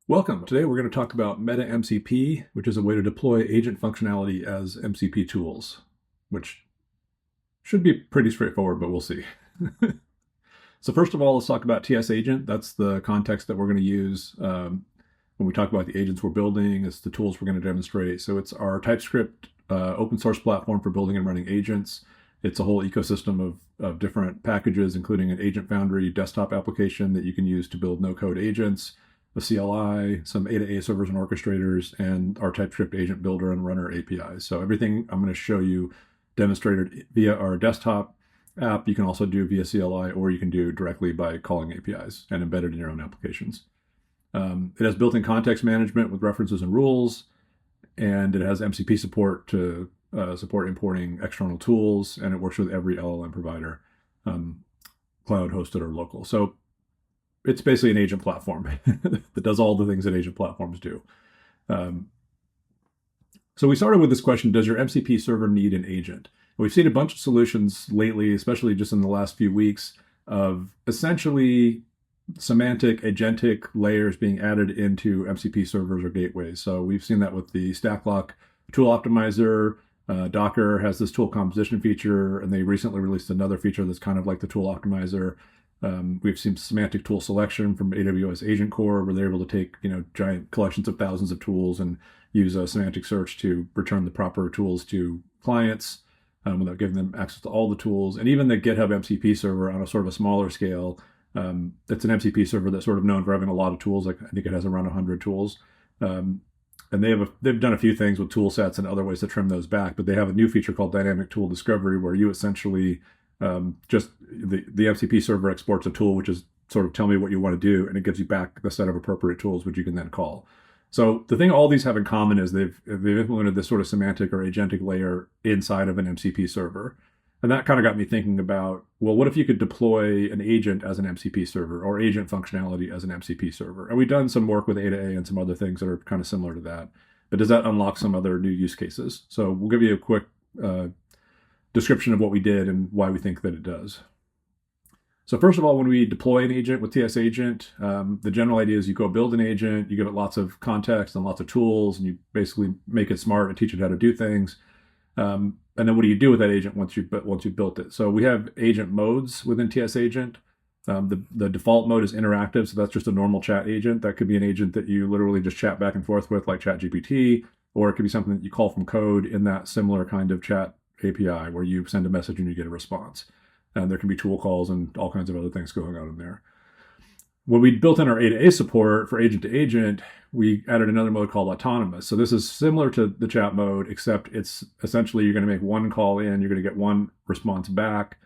Welcome. Today we're going to talk about Meta-MCP, which is a way to deploy agent functionality as MCP tools, which should be pretty straightforward, but we'll see. So first of all, let's talk about TsAgent. That's the context that we're going to use when we talk about the agents we're building. It's the tools we're going to demonstrate. So it's our TypeScript open source platform for building and running agents. It's a whole ecosystem of different packages, including an Agent Foundry desktop application that you can use to build no-code agents, a CLI, some A-to-A servers and orchestrators, and our TypeScript agent builder and runner APIs. So everything I'm going to show you demonstrated via our desktop app. You can also do via CLI, or you can do directly by calling APIs and embedded in your own applications. It has built-in context management with references and rules, and it has MCP support to support importing external tools, and it works with every LLM provider, cloud hosted or local. So it's basically an agent platform that does all the things that agent platforms do. So we started with this question: does your MCP server need an agent? And we've seen a bunch of solutions lately, especially just in the last few weeks, of essentially semantic agentic layers being added into MCP servers or gateways. So we've seen that with the StackLock tool optimizer. Docker has this tool composition feature, and they recently released another feature that's kind of like the tool optimizer. We've seen semantic tool selection from AWS Agent Core, where they're able to take giant collections of thousands of tools and use a semantic search to return the proper tools to clients without giving them access to all the tools. And even the GitHub MCP server on a sort of a smaller scale, it's an MCP server that's sort of known for having a lot of tools. Like I think it has around 100 tools. And they've done a few things with tool sets and other ways to trim those back, but they have a new feature called dynamic tool discovery, where you essentially just the MCP server exports a tool, which is sort of tell me what you want to do, and it gives you back the set of appropriate tools, which you can then call. So the thing all these have in common is they've implemented this sort of semantic or agentic layer inside of an MCP server. And that kind of got me thinking about, well, what if you could deploy an agent as an MCP server, or agent functionality as an MCP server? And we've done some work with A-to-A and some other things that are kind of similar to that. But does that unlock some other new use cases? So we'll give you a quick description of what we did and why we think that it does. So first of all, when we deploy an agent with TsAgent, the general idea is you go build an agent, you give it lots of context and lots of tools, and you basically make it smart and teach it how to do things. And then what do you do with that agent once you've built it? So we have agent modes within TsAgent. The default mode is interactive, so that's just a normal chat agent. That could be an agent that you literally just chat back and forth with, like ChatGPT, or it could be something that you call from code in that similar kind of chat API where you send a message and you get a response. And there can be tool calls and all kinds of other things going on in there. When we built in our A-to-A support for agent to agent, we added another mode called autonomous. So this is similar to the chat mode, except it's essentially you're going to make one call in, you're going to get one response back.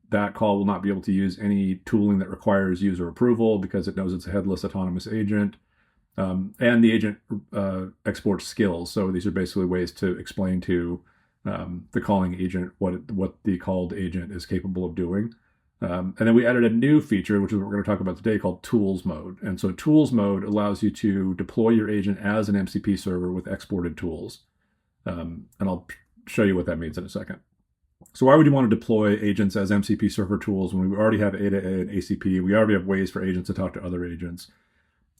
That call will not be able to use any tooling that requires user approval because it knows it's a headless autonomous agent. And the agent exports skills. So these are basically ways to explain to the calling agent what the called agent is capable of doing. And then we added a new feature, which is what we're going to talk about today, called Tools Mode. And so Tools Mode allows you to deploy your agent as an MCP server with exported tools. And I'll show you what that means in a second. So why would you want to deploy agents as MCP server tools when we already have A-to-A and ACP? We already have ways for agents to talk to other agents.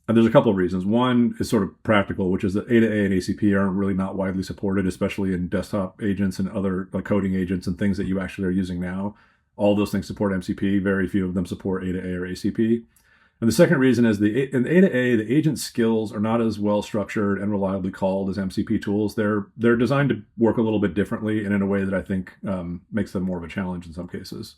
And there's a couple of reasons. One is sort of practical, which is that A-to-A and ACP aren't really not widely supported, especially in desktop agents and other like coding agents and things that you actually are using now. All those things support MCP. Very few of them support A-to-A or ACP. And the second reason is in A-to-A, the agent skills are not as well structured and reliably called as MCP tools. They're designed to work a little bit differently and in a way that I think makes them more of a challenge in some cases.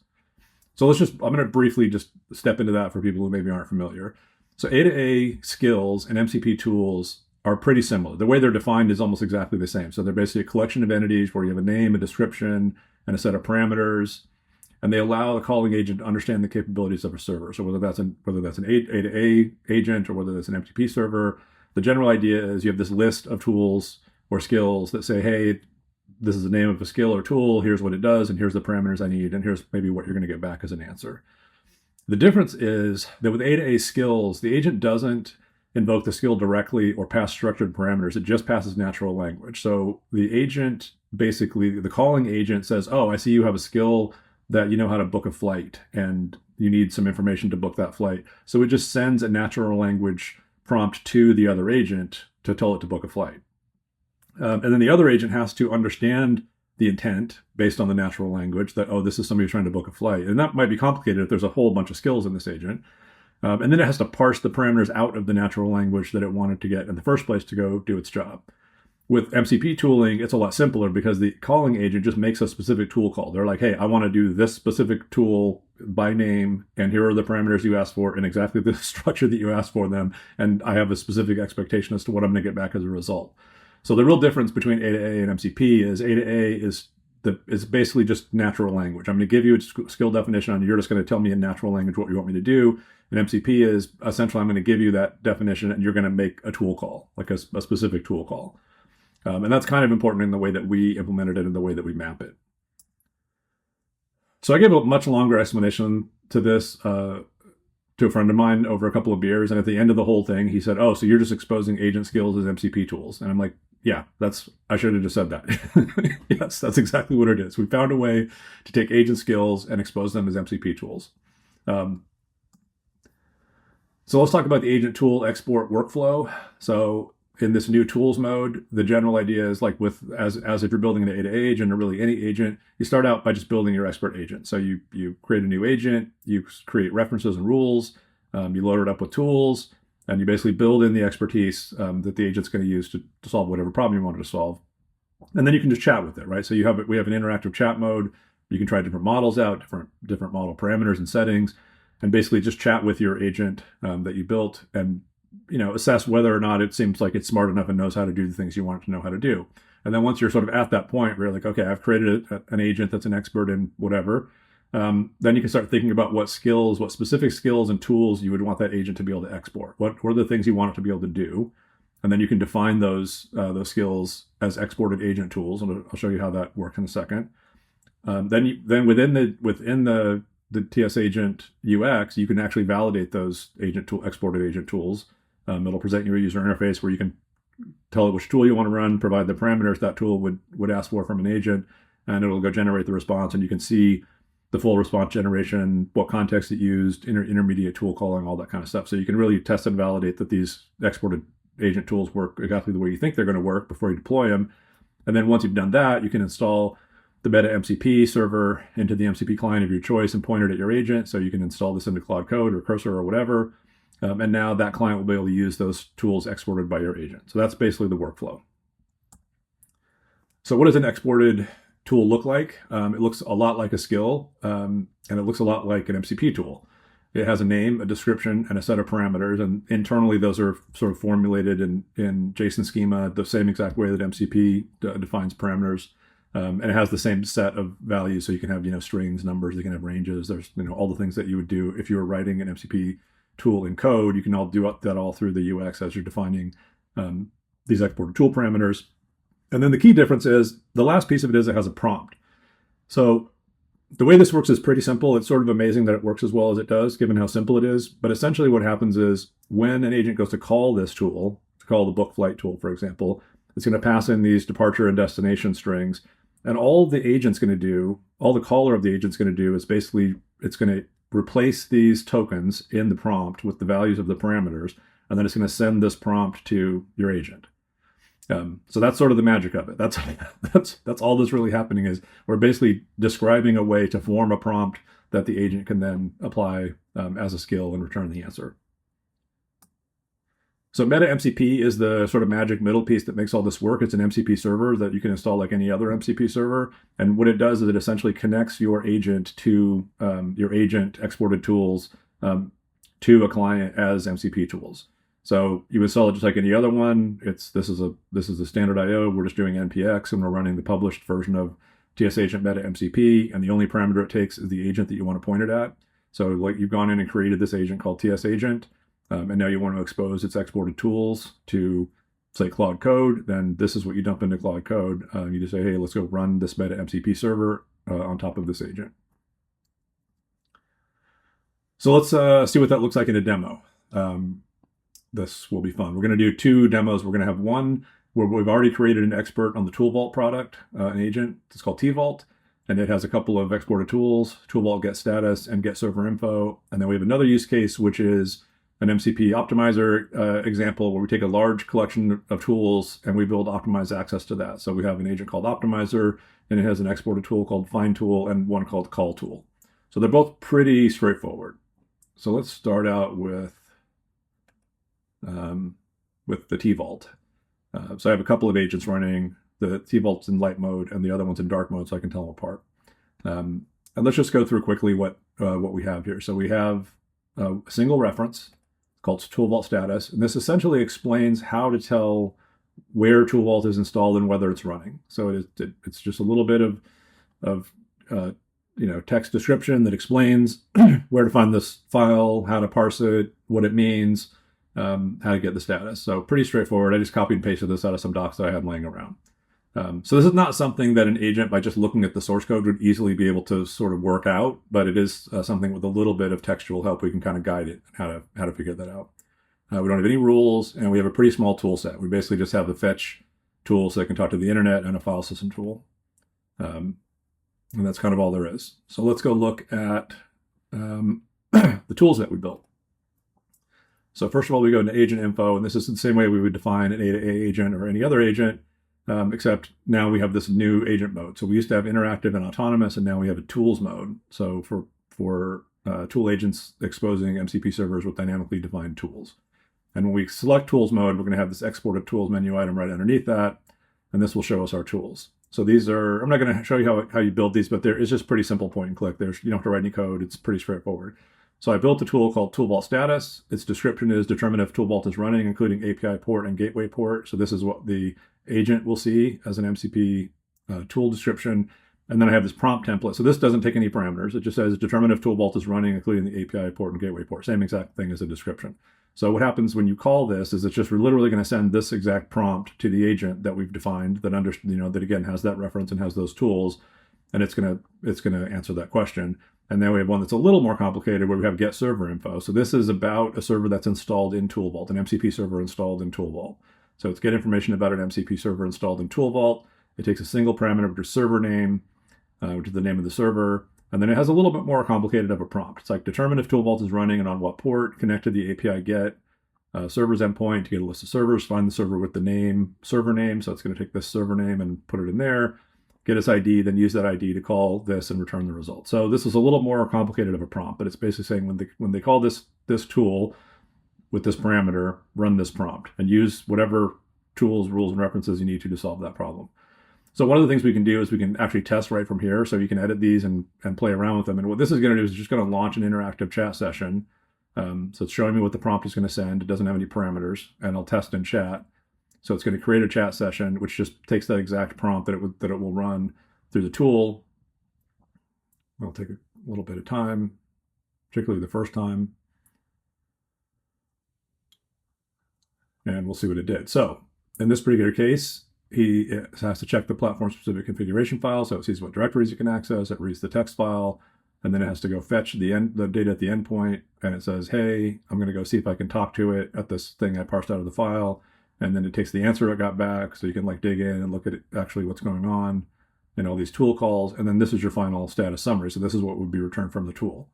So I'm going to briefly just step into that for people who maybe aren't familiar. So A-to-A skills and MCP tools are pretty similar. The way they're defined is almost exactly the same. So they're basically a collection of entities where you have a name, a description, and a set of parameters. And they allow the calling agent to understand the capabilities of a server. So whether that's an A-to-A agent or whether that's an MCP server, the general idea is you have this list of tools or skills that say, hey, this is the name of a skill or tool, here's what it does, and here's the parameters I need, and here's maybe what you're going to get back as an answer. The difference is that with A-to-A skills, the agent doesn't invoke the skill directly or pass structured parameters. It just passes natural language. So the agent, basically, the calling agent says, oh, I see you have a skill that you know how to book a flight and you need some information to book that flight. So it just sends a natural language prompt to the other agent to tell it to book a flight. And then the other agent has to understand the intent based on the natural language that, oh, this is somebody who's trying to book a flight. And that might be complicated if there's a whole bunch of skills in this agent. And then it has to parse the parameters out of the natural language that it wanted to get in the first place to go do its job. With MCP tooling, it's a lot simpler because the calling agent just makes a specific tool call. They're like, hey, I want to do this specific tool by name, and here are the parameters you asked for in exactly the structure that you asked for them, and I have a specific expectation as to what I'm going to get back as a result. So the real difference between A to A and MCP is A to A is basically just natural language. I'm going to give you a skill definition, and you're just going to tell me in natural language what you want me to do. And MCP is essentially I'm going to give you that definition, and you're going to make a tool call, like a specific tool call. And that's kind of important in the way that we implemented it and the way that we map it. So I gave a much longer explanation to this to a friend of mine over a couple of beers. And at the end of the whole thing, he said, oh, so you're just exposing agent skills as MCP tools. And I'm like, yeah, I should have just said that. Yes, that's exactly what it is. We found a way to take agent skills and expose them as MCP tools. So let's talk about the agent tool export workflow. So in this new tools mode, the general idea is like as if you're building an A to A agent or really any agent, you start out by just building your expert agent. So you create a new agent, you create references and rules, you load it up with tools, and you basically build in the expertise that the agent's going to use to solve whatever problem you wanted to solve. And then you can just chat with it, right? So we have an interactive chat mode. You can try different models out, different model parameters and settings, and basically just chat with your agent that you built and assess whether or not it seems like it's smart enough and knows how to do the things you want it to know how to do. And then once you're sort of at that point where you're like, okay, I've created an agent that's an expert in whatever, then you can start thinking about what specific skills and tools you would want that agent to be able to export. What are the things you want it to be able to do? And then you can define those skills as exported agent tools. And I'll show you how that works in a second. Then within the TsAgent UX, you can actually validate those exported agent tools. It'll present you a user interface where you can tell it which tool you want to run, provide the parameters that tool would ask for from an agent, and it'll go generate the response. And you can see the full response generation, what context it used, intermediate tool calling, all that kind of stuff. So you can really test and validate that these exported agent tools work exactly the way you think they're going to work before you deploy them. And then once you've done that, you can install the Meta-MCP server into the MCP client of your choice and point it at your agent. So you can install this into Cloud Code or Cursor or whatever. And now that client will be able to use those tools exported by your agent. So that's basically the workflow. So what does an exported tool look like? It looks a lot like a skill, and it looks a lot like an MCP tool. It has a name, a description, and a set of parameters. And internally, those are sort of formulated in JSON schema the same exact way that MCP defines parameters. And it has the same set of values. So you can have, strings, numbers, you can have ranges. There's, all the things that you would do if you were writing an MCP tool in code. You can all do that all through the UX as you're defining these exported tool parameters. And then the key difference is the last piece of it is it has a prompt. So the way this works is pretty simple. It's sort of amazing that it works as well as it does, given how simple it is. But essentially what happens is when an agent goes to call this tool, to call the book flight tool, for example, it's going to pass in these departure and destination strings. And all the agent's going to do, all the caller of the agent's going to do is basically it's going to replace these tokens in the prompt with the values of the parameters, and then it's going to send this prompt to your agent. So that's sort of the magic of it. That's all that's really happening is we're basically describing a way to form a prompt that the agent can then apply as a skill and return the answer. So Meta-MCP is the sort of magic middle piece that makes all this work. It's an MCP server that you can install like any other MCP server. And what it does is it essentially connects your agent to your agent exported tools to a client as MCP tools. So you install it just like any other one. This is a standard IO. We're just doing npx, and we're running the published version of TsAgent Meta-MCP. And the only parameter it takes is the agent that you want to point it at. So like you've gone in and created this agent called TsAgent. And now you want to expose its exported tools to, say, Cloud Code, then this is what you dump into Cloud Code. You just say, hey, let's go run this Meta-MCP server on top of this agent. So let's see what that looks like in a demo. This will be fun. We're going to do two demos. We're going to have one where we've already created an expert on the ToolVault product, an agent. It's called TVault. And it has a couple of exported tools, ToolVault get status and get server info. And then we have another use case, which is an MCP optimizer example where we take a large collection of tools and we build optimized access to that. So we have an agent called optimizer, and it has an exported tool called find tool and one called call tool. So they're both pretty straightforward. So let's start out with the T-Vault. So I have a couple of agents running. The T-Vault's in light mode and the other one's in dark mode, so I can tell them apart. And let's just go through quickly what we have here. So we have a single reference called ToolVault status, and this essentially explains how to tell where ToolVault is installed and whether it's running. So it's just a little bit of text description that explains where to find this file, how to parse it, what it means, how to get the status. So pretty straightforward. I just copied and pasted this out of some docs that I had laying around. So this is not something that an agent, by just looking at the source code, would easily be able to sort of work out, but it is something with a little bit of textual help. We can kind of guide it how to figure that out. We don't have any rules, and we have a pretty small tool set. We basically just have the fetch tool so they can talk to the internet and a file system tool. And that's kind of all there is. So let's go look at the tools that we built. So first of all, we go into agent info, and this is the same way we would define an A-to-A agent or any other agent, except now we have this new agent mode. So we used to have interactive and autonomous, and now we have a tools mode. So for tool agents exposing MCP servers with dynamically defined tools. And when we select tools mode, we're going to have this exported tools menu item right underneath that, and this will show us our tools. So these are, I'm not going to show you how you build these, but it's just pretty simple point and click. You don't have to write any code. It's pretty straightforward. So I built a tool called ToolVault status. Its description is determine if ToolVault is running, including API port and gateway port. So this is what the agent will see as an MCP tool description. And then I have this prompt template. So this doesn't take any parameters. It just says determine if ToolVault is running, including the API port and gateway port. Same exact thing as a description. So what happens when you call this is it's just literally going to send this exact prompt to the agent that we've defined that that again has that reference and has those tools, and it's going to answer that question. And then we have one that's a little more complicated where we have get server info. So this is about a server that's installed in ToolVault, an MCP server installed in ToolVault. So it's get information about an MCP server installed in ToolVault. It takes a single parameter, which is server name, which is the name of the server. And then it has a little bit more complicated of a prompt. It's like determine if ToolVault is running and on what port, connect to the API get servers endpoint to get a list of servers, find the server with the name, server name. So it's going to take this server name and put it in there, get its ID, then use that ID to call this and return the result. So this is a little more complicated of a prompt, but it's basically saying when they call this tool with this parameter, run this prompt and use whatever tools, rules, and references you need to solve that problem. So one of the things we can do is we can actually test right from here. So you can edit these and play around with them. And what this is going to do is just going to launch an interactive chat session. So it's showing me what the prompt is going to send. It doesn't have any parameters, and I'll test in chat. So it's going to create a chat session, which just takes that exact prompt that it will run through the tool. It'll take a little bit of time, particularly the first time. And we'll see what it did. So in this particular case, he has to check the platform-specific configuration file, so it sees what directories you can access. It reads the text file, and then it has to go fetch the data at the endpoint, and it says, hey, I'm going to go see if I can talk to it at this thing I parsed out of the file, and then it takes the answer it got back, so you can dig in and look at actually what's going on, and all these tool calls, and then this is your final status summary. So this is what would be returned from the tool.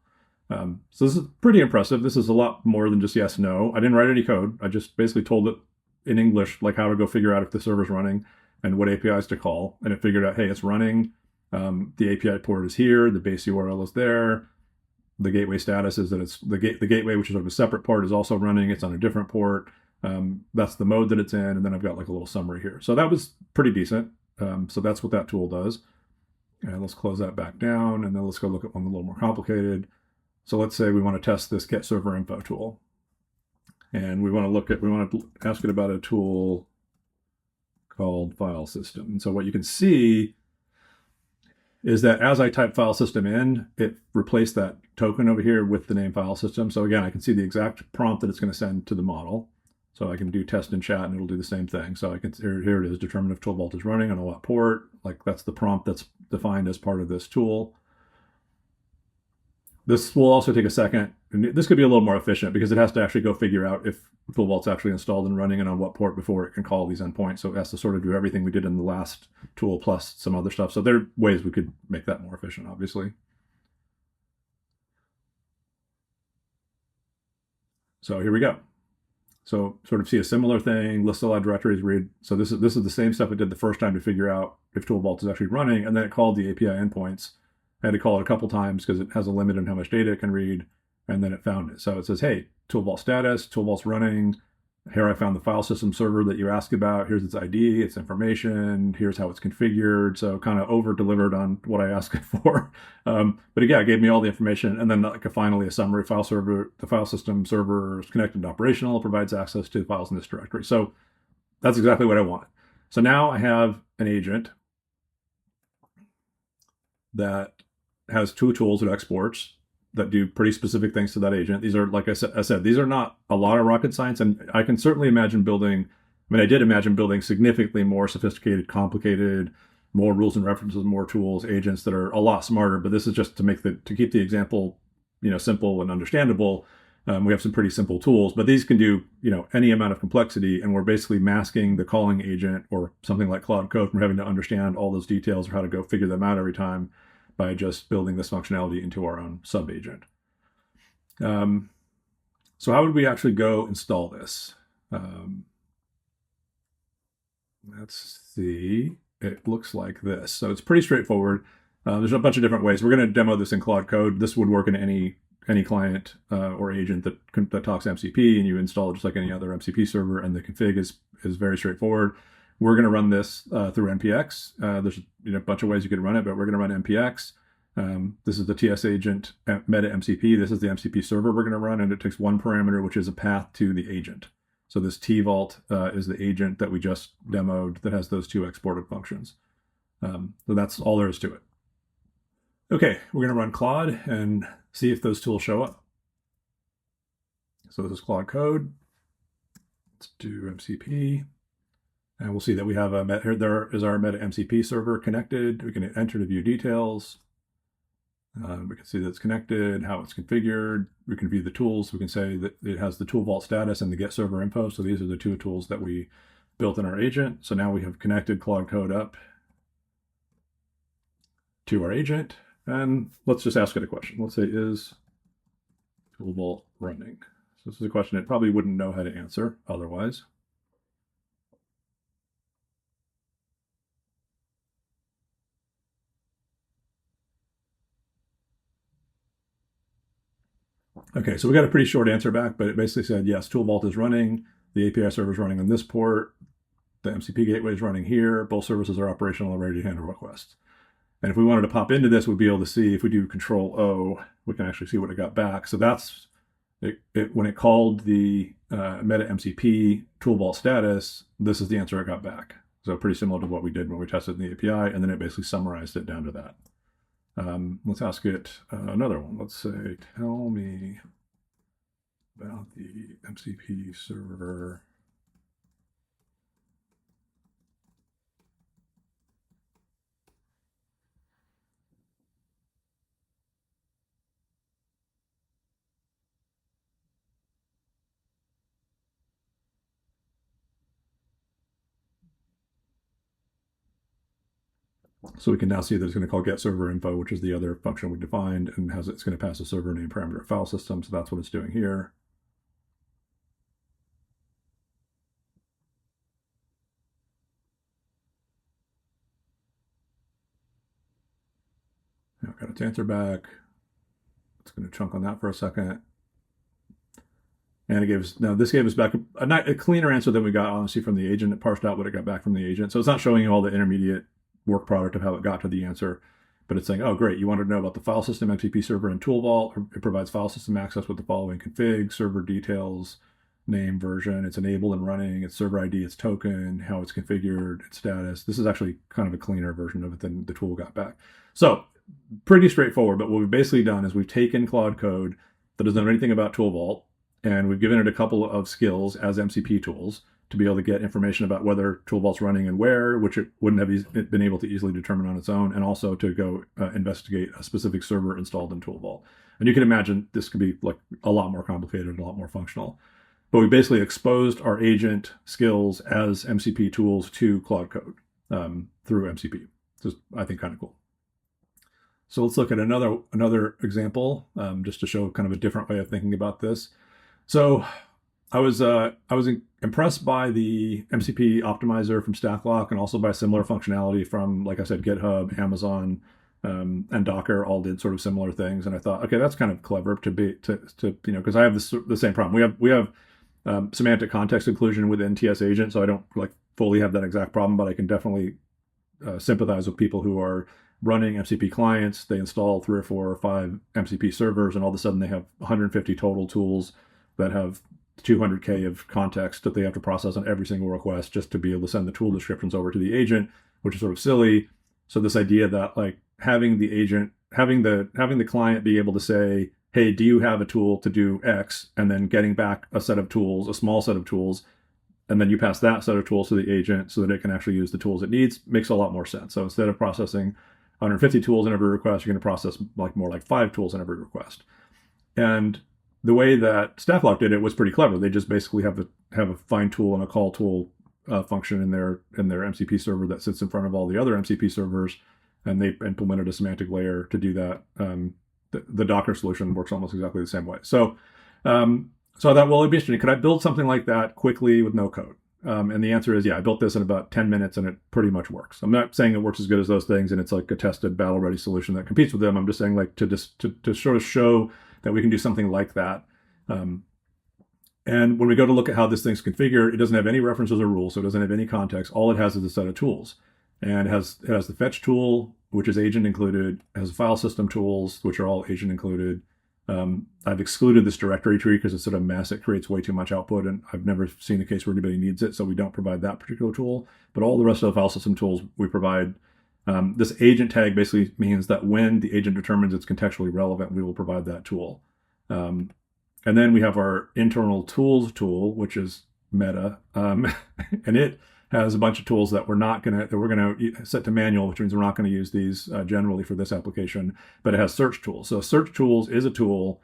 So this is pretty impressive. This is a lot more than just yes, no. I didn't write any code. I just basically told it in English, how to go figure out if the server's running and what APIs to call. And it figured out, hey, it's running. The API port is here. The base URL is there. The gateway status is that it's the gateway, which is sort of a separate port, is also running. It's on a different port. That's the mode that it's in. And then I've got a little summary here. So that was pretty decent. So that's what that tool does. And let's close that back down. And then let's go look at one a little more complicated. So let's say we want to test this get server info tool. And we want to ask it about a tool called file system. And so what you can see is that as I type file system in, it replaced that token over here with the name file system. So again, I can see the exact prompt that it's going to send to the model. So I can do test in chat and it'll do the same thing. So I can, here it is, determine if ToolVault is running on what port. That's the prompt that's defined as part of this tool. This will also take a second, and this could be a little more efficient because it has to actually go figure out if ToolVault's actually installed and running and on what port before it can call these endpoints. So it has to sort of do everything we did in the last tool plus some other stuff. So there are ways we could make that more efficient, obviously. So here we go. So sort of see a similar thing, list a lot of directories, read. So this is the same stuff it did the first time to figure out if ToolVault is actually running, and then it called the API endpoints. I had to call it a couple times because it has a limit on how much data it can read, and then it found it. So it says, hey, ToolVault status, ToolVault's running. Here I found the file system server that you asked about. Here's its ID, its information. Here's how it's configured. So kind of over-delivered on what I asked for. But again, it gave me all the information. And then finally a summary file server. The file system server is connected and operational, provides access to files in this directory. So that's exactly what I wanted. So now I have an agent that has two tools it exports that do pretty specific things to that agent. These are, like I said, these are not a lot of rocket science, and I can certainly imagine building, I did imagine building significantly more sophisticated, complicated, more rules and references, more tools, agents that are a lot smarter, but this is just to keep the example, simple and understandable. We have some pretty simple tools, but these can do, any amount of complexity, and we're basically masking the calling agent or something like Claude Code from having to understand all those details or how to go figure them out every time by just building this functionality into our own sub-agent. So how would we actually go install this? Let's see. It looks like this. So it's pretty straightforward. There's a bunch of different ways. We're going to demo this in Claude Code. This would work in any client or agent that talks MCP, and you install it just like any other MCP server, and the config is very straightforward. We're going to run this through NPX. There's a bunch of ways you could run it, but we're going to run NPX. This is the TsAgent Meta-MCP. This is the MCP server we're going to run, and it takes one parameter, which is a path to the agent. So this tvault is the agent that we just demoed that has those two exported functions. So that's all there is to it. Okay, we're going to run Claude and see if those tools show up. So this is Claude Code. Let's do MCP. And we'll see that we have there is our Meta-MCP server connected. We can enter to view details. We can see that it's connected, how it's configured. We can view the tools. We can say that it has the ToolVault status and the get server info. So these are the two tools that we built in our agent. So now we have connected Claude Code up to our agent. And let's just ask it a question. Let's say, is ToolVault running? So this is a question it probably wouldn't know how to answer otherwise. Okay, so we got a pretty short answer back, but it basically said, yes, ToolVault is running. The API server is running on this port. The MCP gateway is running here. Both services are operational and ready to handle requests. And if we wanted to pop into this, we'd be able to see, if we do Control-O, we can actually see what it got back. So that's when it called the Meta-MCP ToolVault status, this is the answer it got back. So pretty similar to what we did when we tested in the API, and then it basically summarized it down to that. Let's ask it another one. Let's say, tell me about the MCP server. So we can now see that it's going to call get server info, which is the other function we defined, and it's going to pass a server name parameter file system. So that's what it's doing here. Now I've got its answer back. It's going to chunk on that for a second. And this gave us back a cleaner answer than we got, honestly, from the agent. It parsed out what it got back from the agent. So it's not showing you all the intermediate work product of how it got to the answer, but it's saying, oh, great, you wanted to know about the file system, MCP server, and ToolVault. It provides file system access with the following config, server details, name, version, it's enabled and running, its server ID, its token, how it's configured, its status. This is actually kind of a cleaner version of it than the tool got back. So pretty straightforward, but what we've basically done is we've taken Claude Code that doesn't know anything about ToolVault, and we've given it a couple of skills as MCP tools to be able to get information about whether ToolVault's running and where, which it wouldn't have been able to easily determine on its own, and also to go investigate a specific server installed in ToolVault. And you can imagine this could be like a lot more complicated and a lot more functional. But we basically exposed our agent skills as MCP tools to Claude Code through MCP. Just, I think, kind of cool. So let's look at another example, just to show kind of a different way of thinking about this. So I was impressed by the MCP optimizer from StackLock, and also by similar functionality from, like I said, GitHub, Amazon, and Docker all did sort of similar things. And I thought, okay, that's kind of clever because I have the same problem. We have semantic context inclusion within TsAgent, so I don't like fully have that exact problem, but I can definitely sympathize with people who are running MCP clients. They install 3 or 4 or 5 MCP servers, and all of a sudden they have 150 total tools that have 200K of context that they have to process on every single request just to be able to send the tool descriptions over to the agent, which is sort of silly. So this idea that like having the agent, having the client be able to say, hey, do you have a tool to do X? And then getting back a set of tools, a small set of tools, and then you pass that set of tools to the agent so that it can actually use the tools it needs, makes a lot more sense. So instead of processing 150 tools in every request, you're going to process more like 5 tools in every request. And the way that StackLock did it was pretty clever. They just basically have a find tool and a call tool function in their MCP server that sits in front of all the other MCP servers, and they implemented a semantic layer to do that. The Docker solution works almost exactly the same way. So I thought, well, it'd be interesting. Could I build something like that quickly with no code? And the answer is, yeah, I built this in about 10 minutes and it pretty much works. I'm not saying it works as good as those things and it's like a tested battle-ready solution that competes with them. I'm just saying like to sort of show that we can do something like that. And when we go to look at how this thing's configured, it doesn't have any references or rules, so it doesn't have any context. All it has is a set of tools. And it has the fetch tool, which is agent included. It has file system tools, which are all agent included. I've excluded this directory tree because it's sort of mess. It creates way too much output, and I've never seen a case where anybody needs it, so we don't provide that particular tool. But all the rest of the file system tools we provide. This agent tag basically means that when the agent determines it's contextually relevant, we will provide that tool. And then we have our internal tools tool, which is Meta, and it has a bunch of tools that we're going to set to manual, which means we're not going to use these generally for this application, but it has search tools. So search tools is a tool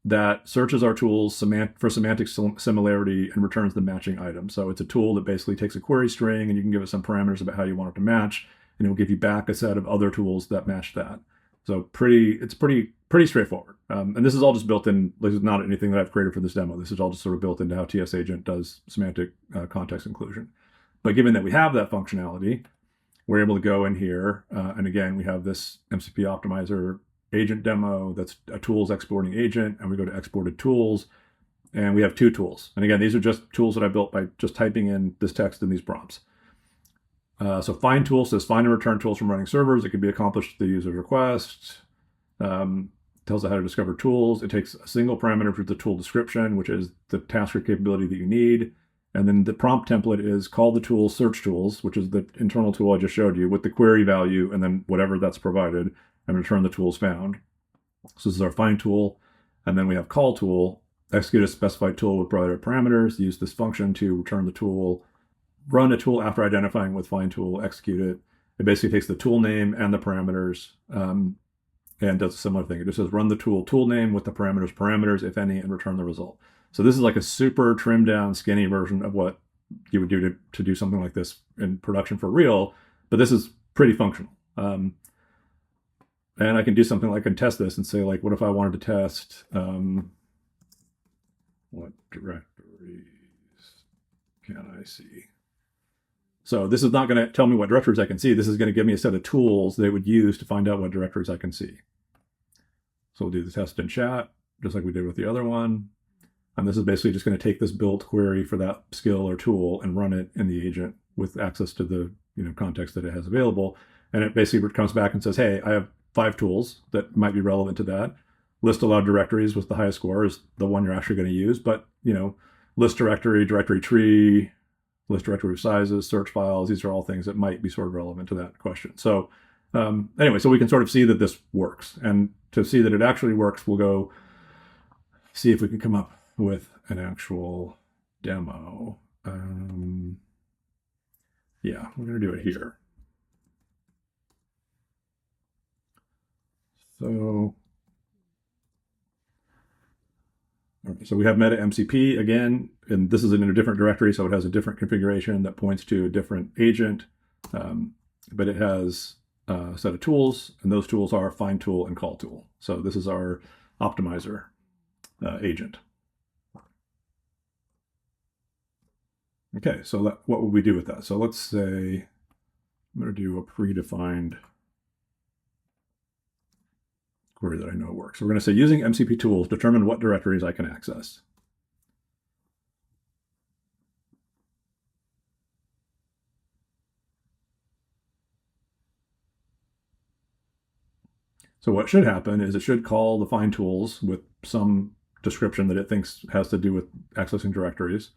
that searches our tools for semantic similarity and returns the matching item. So it's a tool that basically takes a query string and you can give it some parameters about how you want it to match, and it will give you back a set of other tools that match that. So it's pretty straightforward. And this is all just built in. This is not anything that I've created for this demo. This is all just sort of built into how TsAgent does semantic context inclusion. But given that we have that functionality, we're able to go in here. And again, we have this MCP optimizer agent demo that's a tools exporting agent. And we go to exported tools. And we have 2 tools. And again, these are just tools that I built by just typing in this text in these prompts. So find tool says find and return tools from running servers. It can be accomplished at the user's request. Tells it how to discover tools. It takes a single parameter for the tool description, which is the task or capability that you need. And then the prompt template is call the tool search tools, which is the internal tool I just showed you, with the query value and then whatever that's provided, and return the tools found. So this is our find tool. And then we have call tool, execute a specified tool with provided parameters, use this function to return the tool, run a tool after identifying with find tool, execute it. It basically takes the tool name and the parameters and does a similar thing. It just says run the tool name with the parameters, if any, and return the result. So this is like a super trimmed down, skinny version of what you would do to do something like this in production for real, but this is pretty functional. And I can do something like I can test this and say, like, what if I wanted to test what directories can I see? So this is not going to tell me what directories I can see. This is going to give me a set of tools they would use to find out what directories I can see. So we'll do the test in chat, just like we did with the other one. And this is basically just going to take this built query for that skill or tool and run it in the agent with access to the context that it has available. And it basically comes back and says, hey, I have 5 tools that might be relevant to that. List allowed directories with the highest score is the one you're actually going to use. But, list directory, directory tree, list directory sizes, search files, these are all things that might be sort of relevant to that question. So anyway, so we can sort of see that this works. And to see that it actually works, we'll go see if we can come up with an actual demo. Yeah, we're going to do it here. So, all right, so we have Meta-MCP again, and this is in a different directory, so it has a different configuration that points to a different agent, but it has a set of tools, and those tools are find tool and call tool. So this is our optimizer agent. Okay, so what would we do with that? So let's say I'm going to do a predefined query that I know works. So we're going to say using MCP tools, determine what directories I can access. So what should happen is it should call the find tools with some description that it thinks has to do with accessing directories.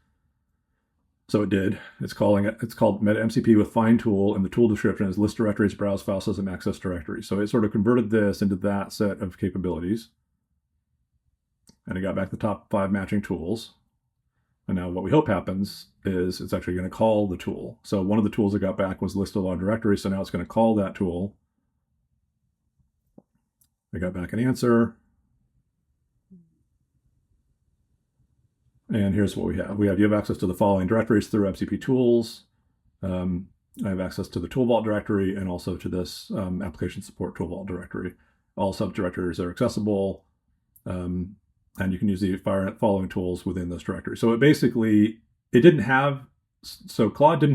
So it did. It's called Meta-MCP with find tool, and the tool description is list directories, browse file system, access directories. So it sort of converted this into that set of capabilities. And it got back the top 5 matching tools. And now what we hope happens is it's actually going to call the tool. So one of the tools it got back was list of all directories. So now it's going to call that tool. I got back an answer. And here's what we have. You have access to the following directories through MCP tools. I have access to the tool vault directory and also to this application support tool vault directory. All subdirectories are accessible. And you can use the following tools within those directories. So Claude didn't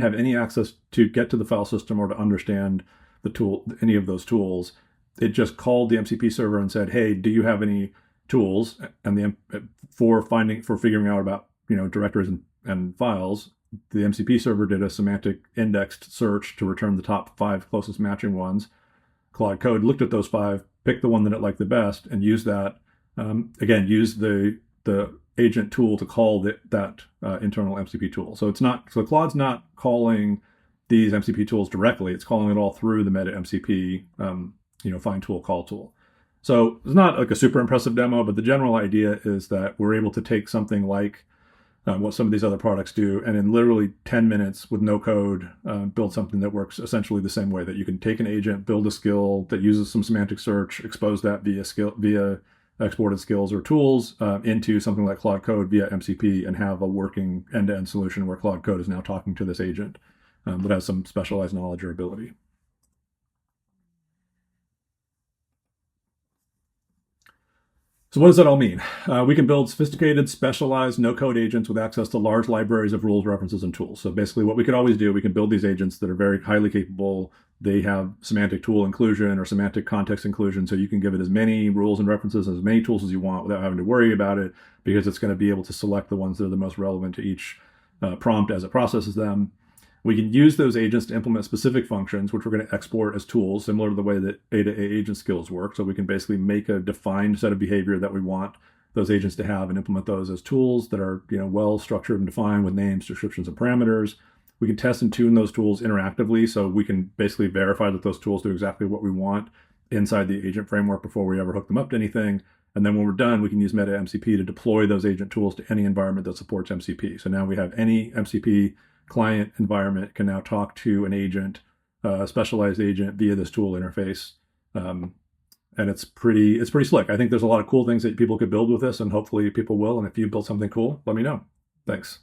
have any access to get to the file system or to understand any of those tools. It just called the MCP server and said, hey, do you have any tools? And for figuring out about directories and files, the MCP server did a semantic indexed search to return the top 5 closest matching ones. Claude Code looked at those 5, picked the one that it liked the best, and used that. Again, use the agent tool to call that internal MCP tool. So Claude's not calling these MCP tools directly. It's calling it all through the Meta-MCP find tool call tool. So it's not like a super impressive demo, but the general idea is that we're able to take something like what some of these other products do, and in literally 10 minutes with no code, build something that works essentially the same way. That you can take an agent, build a skill that uses some semantic search, expose that via exported skills or tools into something like Claude Code via MCP, and have a working end-to-end solution where Claude Code is now talking to this agent that has some specialized knowledge or ability. So what does that all mean? We can build sophisticated, specialized, no-code agents with access to large libraries of rules, references, and tools. So basically what we could always do, we can build these agents that are very highly capable. They have semantic tool inclusion or semantic context inclusion, so you can give it as many rules and references, as many tools as you want without having to worry about it, because it's going to be able to select the ones that are the most relevant to each prompt as it processes them. We can use those agents to implement specific functions, which we're going to export as tools, similar to the way that A-to-A agent skills work. So we can basically make a defined set of behavior that we want those agents to have and implement those as tools that are well structured and defined with names, descriptions, and parameters. We can test and tune those tools interactively, so we can basically verify that those tools do exactly what we want inside the agent framework before we ever hook them up to anything. And then when we're done, we can use Meta-MCP to deploy those agent tools to any environment that supports MCP. So now we have any MCP client environment can now talk to an agent, a specialized agent, via this tool interface. And it's pretty slick. I think there's a lot of cool things that people could build with this, and hopefully people will. And if you build something cool, let me know. Thanks.